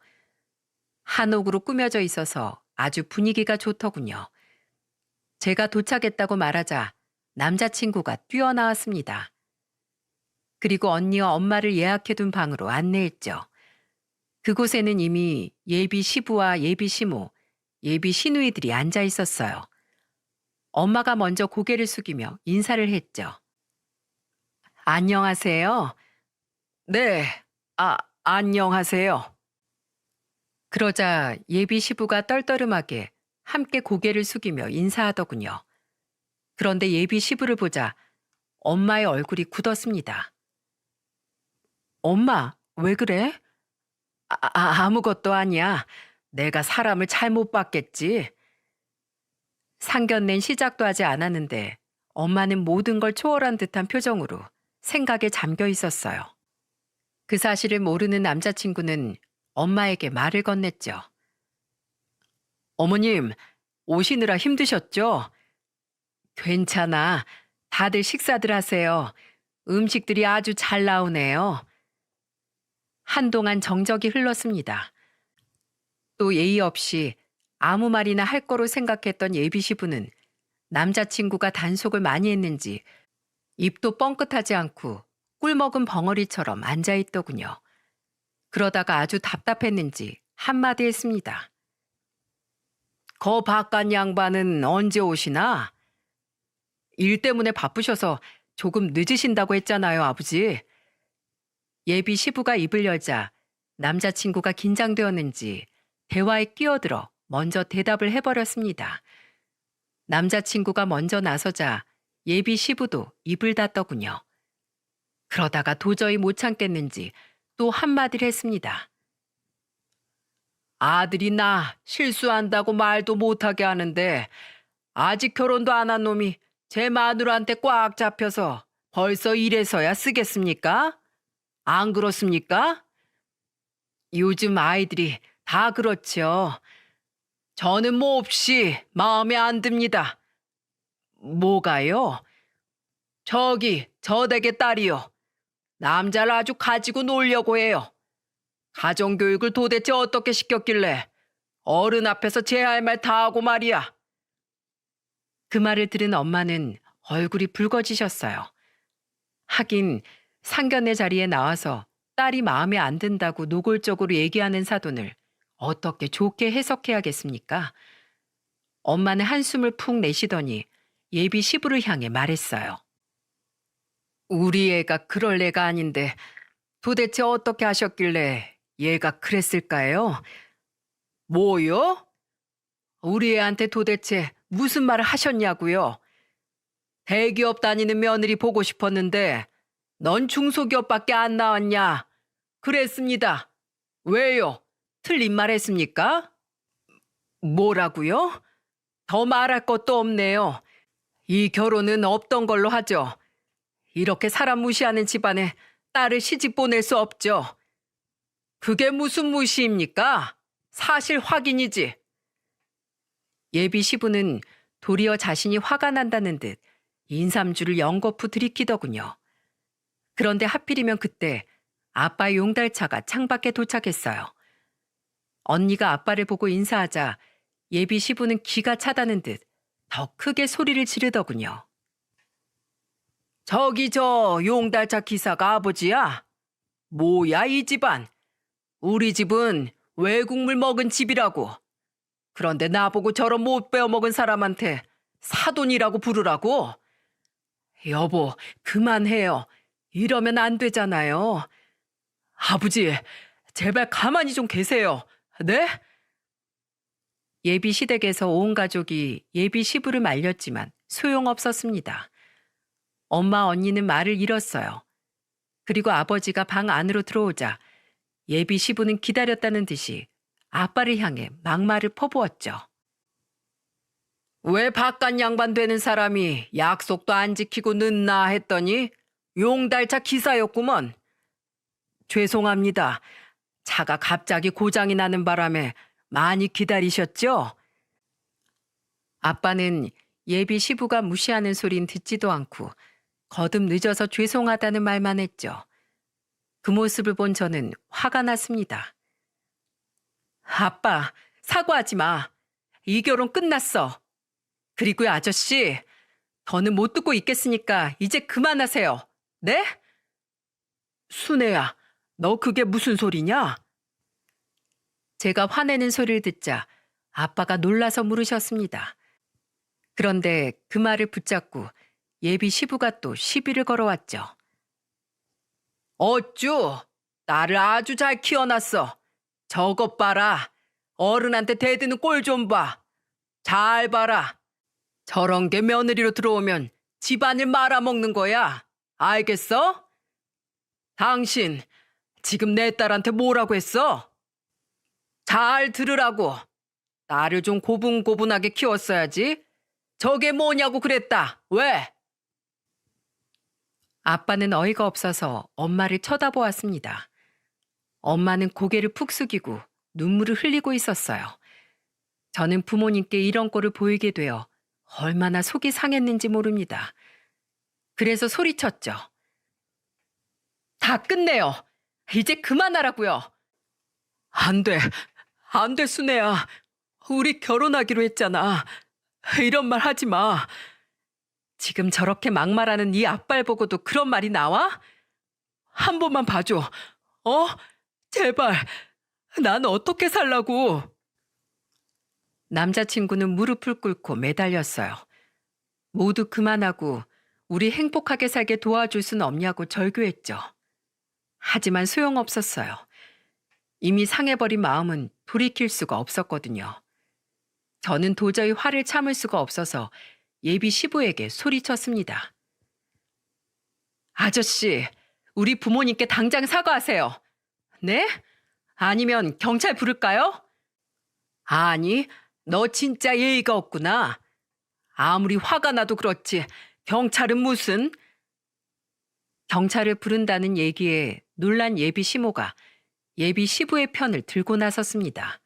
[SPEAKER 1] 한옥으로 꾸며져 있어서 아주 분위기가 좋더군요. 제가 도착했다고 말하자 남자친구가 뛰어나왔습니다. 그리고 언니와 엄마를 예약해둔 방으로 안내했죠. 그곳에는 이미 예비 시부와 예비 시모, 예비 시누이들이 앉아 있었어요. 엄마가 먼저 고개를 숙이며 인사를 했죠. 안녕하세요. 네, 안녕하세요. 그러자 예비 시부가 떨떠름하게 함께 고개를 숙이며 인사하더군요. 그런데 예비 시부를 보자 엄마의 얼굴이 굳었습니다. 엄마, 왜 그래? 아무것도 아니야. 내가 사람을 잘못 봤겠지. 상견례는 시작도 하지 않았는데 엄마는 모든 걸 초월한 듯한 표정으로 생각에 잠겨 있었어요. 그 사실을 모르는 남자친구는 엄마에게 말을 건넸죠. 어머님, 오시느라 힘드셨죠? 괜찮아. 다들 식사들 하세요. 음식들이 아주 잘 나오네요. 한동안 정적이 흘렀습니다. 또 예의 없이 아무 말이나 할 거로 생각했던 예비 시부는 남자친구가 단속을 많이 했는지 입도 뻥끗하지 않고 꿀먹은 벙어리처럼 앉아있더군요. 그러다가 아주 답답했는지 한마디 했습니다. 거 바깥 양반은 언제 오시나? 일 때문에 바쁘셔서 조금 늦으신다고 했잖아요, 아버지. 예비 시부가 입을 열자 남자친구가 긴장되었는지 대화에 끼어들어 먼저 대답을 해버렸습니다. 남자친구가 먼저 나서자 예비 시부도 입을 닫더군요. 그러다가 도저히 못 참겠는지 또 한마디를 했습니다. 아들이 나 실수한다고 말도 못하게 하는데 아직 결혼도 안 한 놈이 제 마누라한테 꽉 잡혀서 벌써 이래서야 쓰겠습니까? 안 그렇습니까? 요즘 아이들이 다 그렇죠. 저는 몹시 마음에 안 듭니다. 뭐가요? 저기 저 댁의 딸이요. 남자를 아주 가지고 놀려고 해요. 가정교육을 도대체 어떻게 시켰길래 어른 앞에서 제 할 말 다 하고 말이야. 그 말을 들은 엄마는 얼굴이 붉어지셨어요. 하긴 상견례 자리에 나와서 딸이 마음에 안 든다고 노골적으로 얘기하는 사돈을 어떻게 좋게 해석해야겠습니까? 엄마는 한숨을 푹 내쉬더니 예비 시부를 향해 말했어요. 우리 애가 그럴 애가 아닌데 도대체 어떻게 하셨길래 얘가 그랬을까요? 뭐요? 우리 애한테 도대체 무슨 말을 하셨냐고요? 대기업 다니는 며느리 보고 싶었는데 넌 중소기업밖에 안 나왔냐? 그랬습니다. 왜요? 틀린 말 했습니까? 뭐라고요? 더 말할 것도 없네요. 이 결혼은 없던 걸로 하죠. 이렇게 사람 무시하는 집안에 딸을 시집 보낼 수 없죠. 그게 무슨 무시입니까? 사실 확인이지. 예비 시부는 도리어 자신이 화가 난다는 듯 인삼주를 연거푸 들이키더군요. 그런데 하필이면 그때 아빠의 용달차가 창밖에 도착했어요. 언니가 아빠를 보고 인사하자 예비 시부는 기가 차다는 듯 더 크게 소리를 지르더군요. 저기 저 용달차 기사가 아버지야? 뭐야 이 집안? 우리 집은 외국물 먹은 집이라고. 그런데 나보고 저런 못 빼어먹은 사람한테 사돈이라고 부르라고? 여보, 그만해요. 이러면 안 되잖아요. 아버지, 제발 가만히 좀 계세요. 네? 예비 시댁에서 온 가족이 예비 시부를 말렸지만 소용없었습니다. 엄마 언니는 말을 잃었어요. 그리고 아버지가 방 안으로 들어오자 예비 시부는 기다렸다는 듯이 아빠를 향해 막말을 퍼부었죠. 왜 바깥 양반 되는 사람이 약속도 안 지키고 늦나 했더니 용달차 기사였구먼. 죄송합니다. 차가 갑자기 고장이 나는 바람에 많이 기다리셨죠? 아빠는 예비 시부가 무시하는 소린 듣지도 않고 거듭 늦어서 죄송하다는 말만 했죠. 그 모습을 본 저는 화가 났습니다. 아빠, 사과하지 마. 이 결혼 끝났어. 그리고요, 아저씨, 더는 못 듣고 있겠으니까 이제 그만하세요. 네? 순애야, 너 그게 무슨 소리냐? 제가 화내는 소리를 듣자 아빠가 놀라서 물으셨습니다. 그런데 그 말을 붙잡고 예비 시부가 또 시비를 걸어왔죠. 어쭈, 나를 아주 잘 키워놨어. 저것 봐라. 어른한테 대드는 꼴 좀 봐. 잘 봐라. 저런 게 며느리로 들어오면 집안을 말아먹는 거야. 알겠어? 당신 지금 내 딸한테 뭐라고 했어? 잘 들으라고. 나를 좀 고분고분하게 키웠어야지. 저게 뭐냐고 그랬다. 왜? 아빠는 어이가 없어서 엄마를 쳐다보았습니다. 엄마는 고개를 푹 숙이고 눈물을 흘리고 있었어요. 저는 부모님께 이런 꼴을 보이게 되어 얼마나 속이 상했는지 모릅니다. 그래서 소리쳤죠. 다 끝내요. 이제 그만하라고요. 안 돼. 안 돼, 순애야. 우리 결혼하기로 했잖아. 이런 말 하지 마. 지금 저렇게 막말하는 네 아빠를 보고도 그런 말이 나와? 한 번만 봐줘. 어? 제발. 난 어떻게 살라고. 남자친구는 무릎을 꿇고 매달렸어요. 모두 그만하고 우리 행복하게 살게 도와줄 수는 없냐고 절규했죠. 하지만 소용없었어요. 이미 상해버린 마음은 돌이킬 수가 없었거든요. 저는 도저히 화를 참을 수가 없어서 예비 시부에게 소리쳤습니다. 아저씨, 우리 부모님께 당장 사과하세요. 네? 아니면 경찰 부를까요? 아니, 너 진짜 예의가 없구나. 아무리 화가 나도 그렇지 경찰은 무슨? 경찰을 부른다는 얘기에 놀란 예비 시모가 예비 시부의 편을 들고 나섰습니다.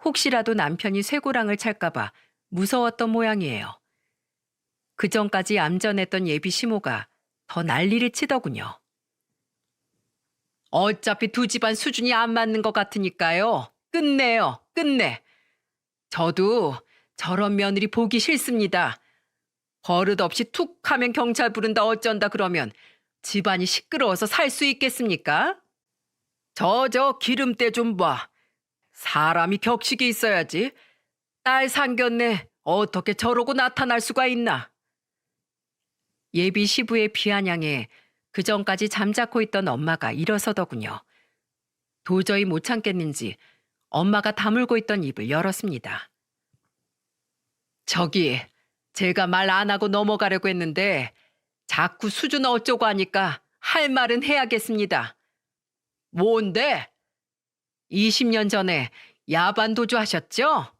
[SPEAKER 1] 혹시라도 남편이 쇠고랑을 찰까봐 무서웠던 모양이에요. 그전까지 얌전했던 예비 시모가 더 난리를 치더군요. 어차피 두 집안 수준이 안 맞는 것 같으니까요. 끝내요. 끝내. 저도 저런 며느리 보기 싫습니다. 버릇없이 툭 하면 경찰 부른다 어쩐다 그러면 집안이 시끄러워서 살 수 있겠습니까? 저 기름때 좀 봐. 사람이 격식이 있어야지. 딸 상견례 어떻게 저러고 나타날 수가 있나. 예비 시부의 비아냥에 그전까지 잠자코 있던 엄마가 일어서더군요. 도저히 못 참겠는지 엄마가 다물고 있던 입을 열었습니다. 저기, 제가 말 안 하고 넘어가려고 했는데 자꾸 수준 어쩌고 하니까 할 말은 해야겠습니다. 뭔데? 20년 전에 야반도주 하셨죠?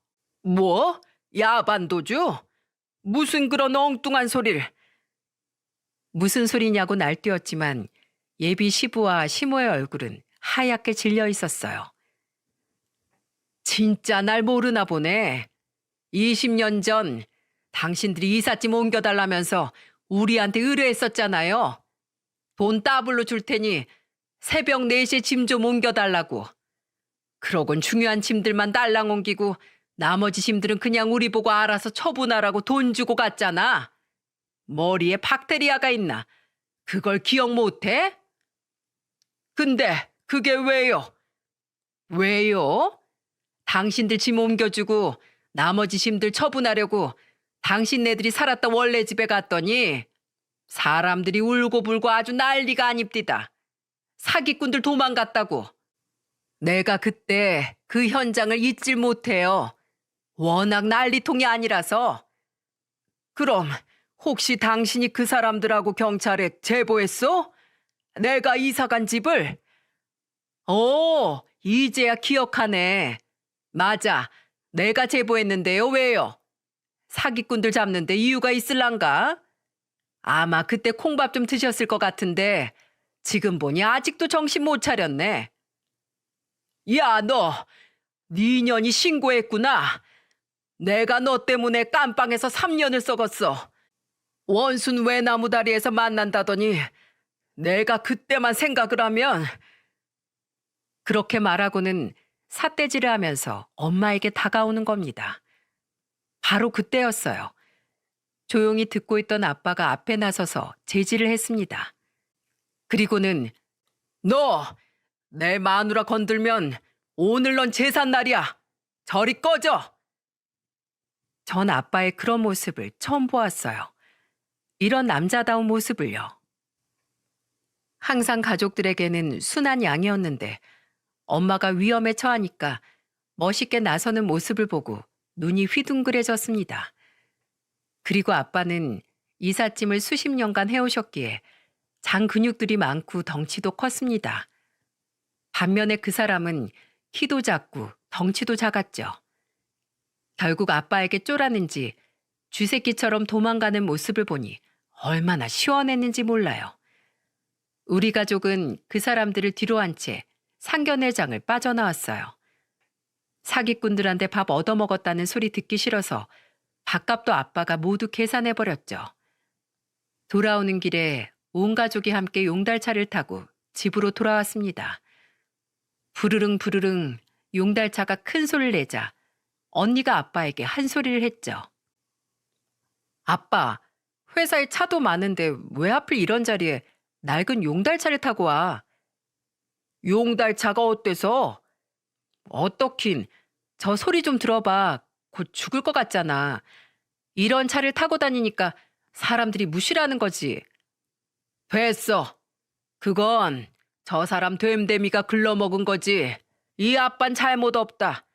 [SPEAKER 1] 뭐? 야반도주? 무슨 그런 엉뚱한 소리를. 무슨 소리냐고 날뛰었지만 예비 시부와 시모의 얼굴은 하얗게 질려 있었어요. 진짜 날 모르나 보네. 20년 전 당신들이 이삿짐 옮겨달라면서 우리한테 의뢰했었잖아요. 돈 따블로 줄 테니 새벽 4시에 짐 좀 옮겨달라고. 그러곤 중요한 짐들만 딸랑 옮기고 나머지 짐들은 그냥 우리 보고 알아서 처분하라고 돈 주고 갔잖아. 머리에 박테리아가 있나? 그걸 기억 못해? 근데 그게 왜요? 왜요? 당신들 짐 옮겨주고 나머지 짐들 처분하려고 당신네들이 살았던 원래 집에 갔더니 사람들이 울고불고 아주 난리가 아닙디다. 사기꾼들 도망갔다고. 내가 그때 그 현장을 잊질 못해요. 워낙 난리통이 아니라서. 그럼 혹시 당신이 그 사람들하고 경찰에 제보했어? 내가 이사간 집을? 이제야 기억하네. 맞아. 내가 제보했는데요. 왜요? 사기꾼들 잡는데 이유가 있을란가? 아마 그때 콩밥 좀 드셨을 것 같은데 지금 보니 아직도 정신 못 차렸네. 야, 네 년이 신고했구나. 내가 너 때문에 깜빵에서 3년을 썩었어. 원순 외나무 다리에서 만난다더니 내가 그때만 생각을 하면. 그렇게 말하고는 삿대질을 하면서 엄마에게 다가오는 겁니다. 바로 그때였어요. 조용히 듣고 있던 아빠가 앞에 나서서 제지를 했습니다. 그리고는 너 내 마누라 건들면 오늘 넌 제삿날이야. 저리 꺼져. 전 아빠의 그런 모습을 처음 보았어요. 이런 남자다운 모습을요. 항상 가족들에게는 순한 양이었는데 엄마가 위험에 처하니까 멋있게 나서는 모습을 보고 눈이 휘둥그레졌습니다. 그리고 아빠는 이삿짐을 수십 년간 해오셨기에 장 근육들이 많고 덩치도 컸습니다. 반면에 그 사람은 키도 작고 덩치도 작았죠. 결국 아빠에게 쫄았는지 쥐새끼처럼 도망가는 모습을 보니 얼마나 시원했는지 몰라요. 우리 가족은 그 사람들을 뒤로 한 채 상견례장을 빠져나왔어요. 사기꾼들한테 밥 얻어먹었다는 소리 듣기 싫어서 밥값도 아빠가 모두 계산해버렸죠. 돌아오는 길에 온 가족이 함께 용달차를 타고 집으로 돌아왔습니다. 부르릉 부르릉 용달차가 큰 소리를 내자 언니가 아빠에게 한 소리를 했죠. 아빠, 회사에 차도 많은데 왜 하필 이런 자리에 낡은 용달차를 타고 와? 용달차가 어때서? 어떻긴. 저 소리 좀 들어봐. 곧 죽을 것 같잖아. 이런 차를 타고 다니니까 사람들이 무시라는 거지. 됐어. 그건 저 사람 됨됨이가 글러먹은 거지. 이 아빤 잘못 없다.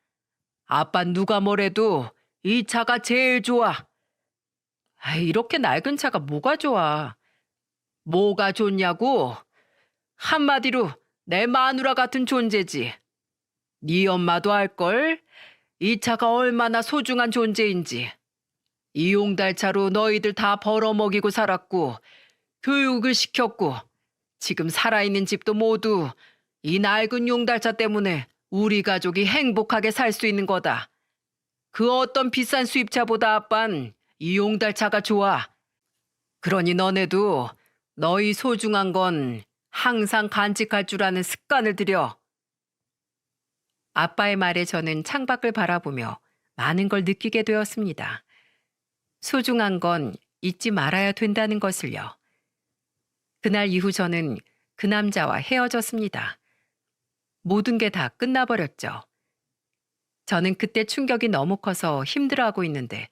[SPEAKER 1] 아빤 누가 뭐래도 이 차가 제일 좋아. 이렇게 낡은 차가 뭐가 좋아? 뭐가 좋냐고? 한마디로 내 마누라 같은 존재지. 네 엄마도 알걸? 이 차가 얼마나 소중한 존재인지. 이 용달차로 너희들 다 벌어먹이고 살았고 교육을 시켰고 지금 살아있는 집도 모두 이 낡은 용달차 때문에 우리 가족이 행복하게 살 수 있는 거다. 그 어떤 비싼 수입차보다 아빤 이 용달차가 좋아. 그러니 너네도 너희 소중한 건 항상 간직할 줄 아는 습관을 들여. 아빠의 말에 저는 창밖을 바라보며 많은 걸 느끼게 되었습니다. 소중한 건 잊지 말아야 된다는 것을요. 그날 이후 저는 그 남자와 헤어졌습니다. 모든 게 다 끝나버렸죠. 저는 그때 충격이 너무 커서 힘들어하고 있는데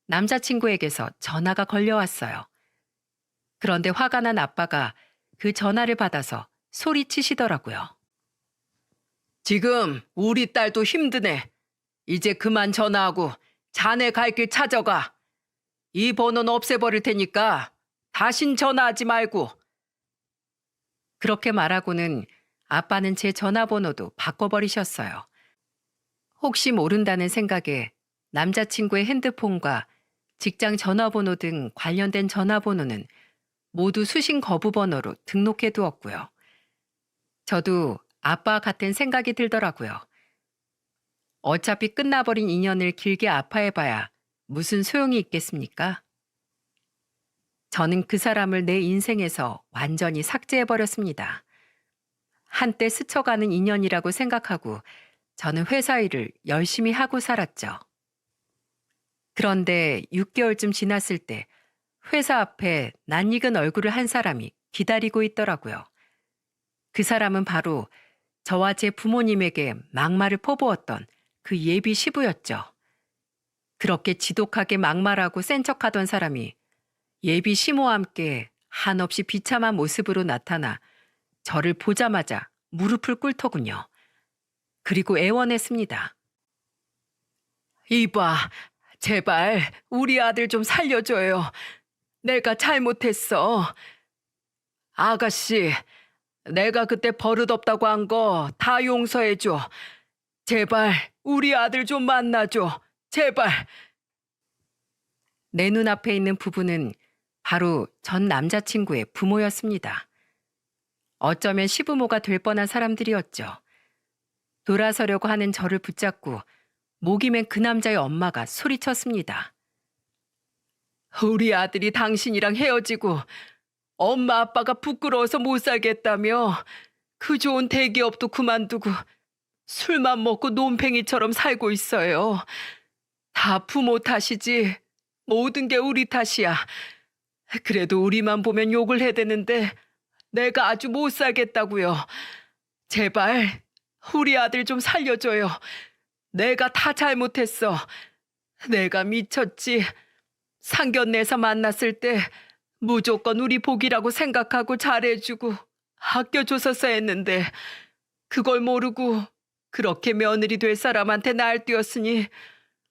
[SPEAKER 1] 남자친구에게서 전화가 걸려왔어요. 그런데 화가 난 아빠가 그 전화를 받아서 소리치시더라고요. 지금 우리 딸도 힘드네. 이제 그만 전화하고 자네 갈 길 찾아가. 이 번호는 없애버릴 테니까 다신 전화하지 말고. 그렇게 말하고는 아빠는 제 전화번호도 바꿔버리셨어요. 혹시 모른다는 생각에 남자친구의 핸드폰과 직장 전화번호 등 관련된 전화번호는 모두 수신 거부 번호로 등록해 두었고요. 저도 아빠와 같은 생각이 들더라고요. 어차피 끝나버린 인연을 길게 아파해봐야 무슨 소용이 있겠습니까? 저는 그 사람을 내 인생에서 완전히 삭제해버렸습니다. 한때 스쳐가는 인연이라고 생각하고 저는 회사 일을 열심히 하고 살았죠. 그런데 6개월쯤 지났을 때 회사 앞에 낯익은 얼굴을 한 사람이 기다리고 있더라고요. 그 사람은 바로 저와 제 부모님에게 막말을 퍼부었던 그 예비 시부였죠. 그렇게 지독하게 막말하고 센 척하던 사람이 예비 시모와 함께 한없이 비참한 모습으로 나타나 저를 보자마자 무릎을 꿇더군요. 그리고 애원했습니다. 이봐, 제발 우리 아들 좀 살려줘요. 내가 잘못했어. 아가씨, 내가 그때 버릇없다고 한 거 다 용서해줘. 제발 우리 아들 좀 만나줘. 제발. 내 눈앞에 있는 부부는 바로 전 남자친구의 부모였습니다. 어쩌면 시부모가 될 뻔한 사람들이었죠. 돌아서려고 하는 저를 붙잡고 목이 맨 그 남자의 엄마가 소리쳤습니다. 우리 아들이 당신이랑 헤어지고 엄마 아빠가 부끄러워서 못 살겠다며 그 좋은 대기업도 그만두고 술만 먹고 논팽이처럼 살고 있어요. 다 부모 탓이지 모든 게 우리 탓이야. 그래도 우리만 보면 욕을 해대는데 내가 아주 못 살겠다고요. 제발 우리 아들 좀 살려줘요. 내가 다 잘못했어. 내가 미쳤지. 상견례에서 만났을 때 무조건 우리 복이라고 생각하고 잘해주고 아껴줬었어 했는데 그걸 모르고 그렇게 며느리 될 사람한테 날뛰었으니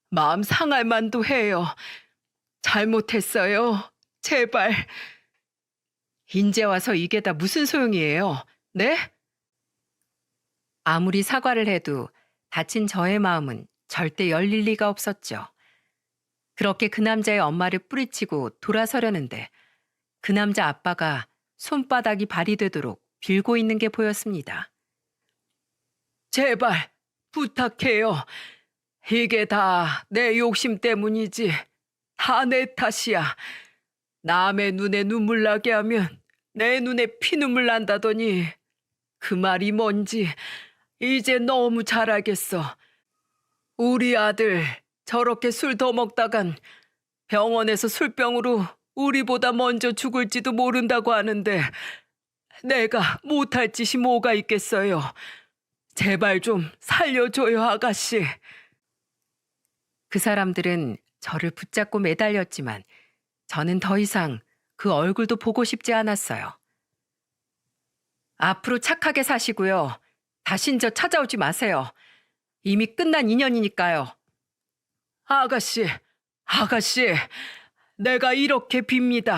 [SPEAKER 1] 마음 상할 만도 해요. 잘못했어요. 제발. 인제 와서 이게 다 무슨 소용이에요? 네? 아무리 사과를 해도 다친 저의 마음은 절대 열릴 리가 없었죠. 그렇게 그 남자의 엄마를 뿌리치고 돌아서려는데 그 남자 아빠가 손바닥이 발이 되도록 빌고 있는 게 보였습니다. 제발 부탁해요. 이게 다 내 욕심 때문이지. 다 내 탓이야. 남의 눈에 눈물 나게 하면 내 눈에 피눈물 난다더니 그 말이 뭔지 이제 너무 잘 알겠어. 우리 아들 저렇게 술 더 먹다간 병원에서 술병으로 우리보다 먼저 죽을지도 모른다고 하는데 내가 못할 짓이 뭐가 있겠어요. 제발 좀 살려줘요, 아가씨. 그 사람들은 저를 붙잡고 매달렸지만 저는 더 이상 그 얼굴도 보고 싶지 않았어요. 앞으로 착하게 사시고요. 다신 저 찾아오지 마세요. 이미 끝난 인연이니까요. 아가씨, 아가씨, 내가 이렇게 빕니다.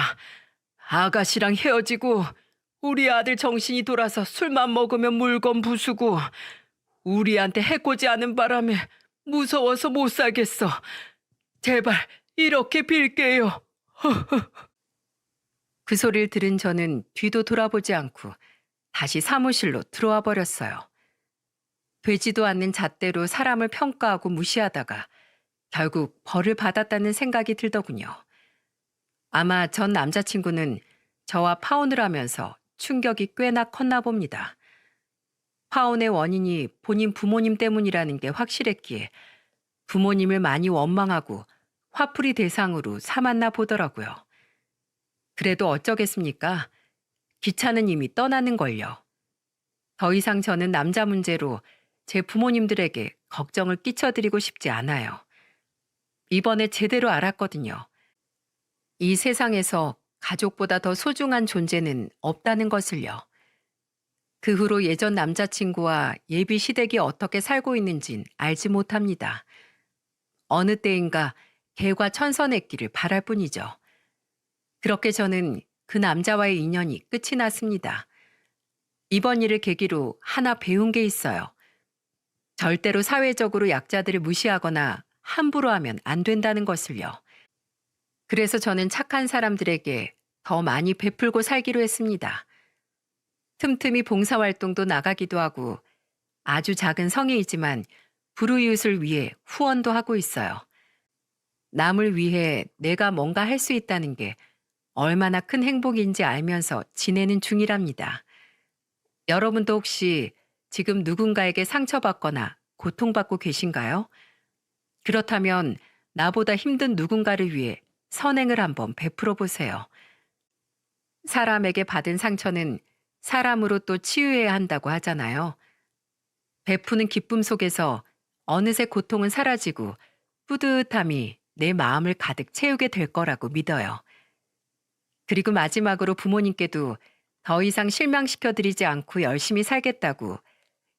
[SPEAKER 1] 아가씨랑 헤어지고 우리 아들 정신이 돌아서 술만 먹으면 물건 부수고 우리한테 해코지 하는 바람에 무서워서 못 살겠어. 제발 이렇게 빌게요. 그 소리를 들은 저는 뒤도 돌아보지 않고 다시 사무실로 들어와 버렸어요. 되지도 않는 잣대로 사람을 평가하고 무시하다가 결국 벌을 받았다는 생각이 들더군요. 아마 전 남자친구는 저와 파혼을 하면서 충격이 꽤나 컸나 봅니다. 파혼의 원인이 본인 부모님 때문이라는 게 확실했기에 부모님을 많이 원망하고 화풀이 대상으로 삼았나 보더라고요. 그래도 어쩌겠습니까? 기차는 이미 떠나는 걸요. 더 이상 저는 남자 문제로 제 부모님들에게 걱정을 끼쳐드리고 싶지 않아요. 이번에 제대로 알았거든요. 이 세상에서 가족보다 더 소중한 존재는 없다는 것을요. 그 후로 예전 남자친구와 예비 시댁이 어떻게 살고 있는진 알지 못합니다. 어느 때인가 개과 천선했기를 바랄 뿐이죠. 그렇게 저는 그 남자와의 인연이 끝이 났습니다. 이번 일을 계기로 하나 배운 게 있어요. 절대로 사회적으로 약자들을 무시하거나 함부로 하면 안 된다는 것을요. 그래서 저는 착한 사람들에게 더 많이 베풀고 살기로 했습니다. 틈틈이 봉사활동도 나가기도 하고 아주 작은 성의이지만 불우이웃을 위해 후원도 하고 있어요. 남을 위해 내가 뭔가 할 수 있다는 게 얼마나 큰 행복인지 알면서 지내는 중이랍니다. 여러분도 혹시 지금 누군가에게 상처받거나 고통받고 계신가요? 그렇다면 나보다 힘든 누군가를 위해 선행을 한번 베풀어 보세요. 사람에게 받은 상처는 사람으로 또 치유해야 한다고 하잖아요. 베푸는 기쁨 속에서 어느새 고통은 사라지고 뿌듯함이 내 마음을 가득 채우게 될 거라고 믿어요. 그리고 마지막으로 부모님께도 더 이상 실망시켜드리지 않고 열심히 살겠다고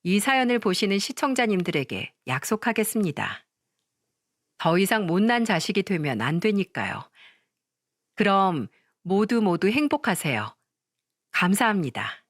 [SPEAKER 1] 이 사연을 보시는 시청자님들에게 약속하겠습니다. 더 이상 못난 자식이 되면 안 되니까요. 그럼 모두 모두 행복하세요. 감사합니다.